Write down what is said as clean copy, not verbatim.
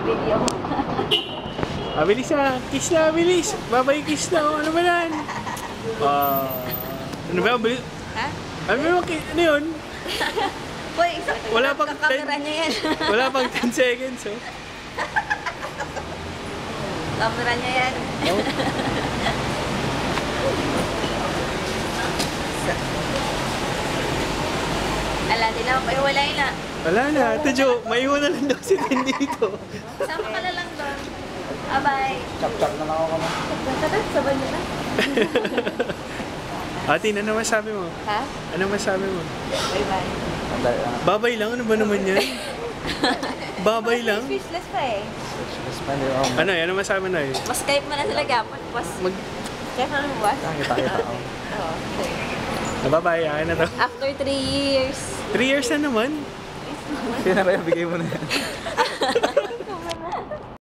video. Bilis na. Kiss na, bilis. Babay kiss na. Ano ba yan? Ano ba? Bilis. Ha? Ano ba? Ano yun? Uy, exactly. Wala pang Kamera niya yan. Wala pang 10 seconds, oh. Kamera niya yan. Oh. Ala, di na ako paiwalay na. Wala na. Ate Jo, maiwan na lang daw si Tin dito. Sama ka na lang doon. Bye-bye. Chap-chap na lang ako kama. Tara, sabay niyo na. Ate, ano masabi mo? Ha? Ano masabi mo? Bye-bye. Andali lang. Babay lang? Ano ba naman yan? Babay lang? Speechless pa eh. Speechless pa, hindi ako. Ano eh? Ano masabi na eh? Mas Skype mo na sila gapon. Pas. Mag... Skype na mo ba? Kita-kita ako. Oo. Babay, akin na to. After 3 years. 3 years na naman. Pinaraya, bigay mo na yan.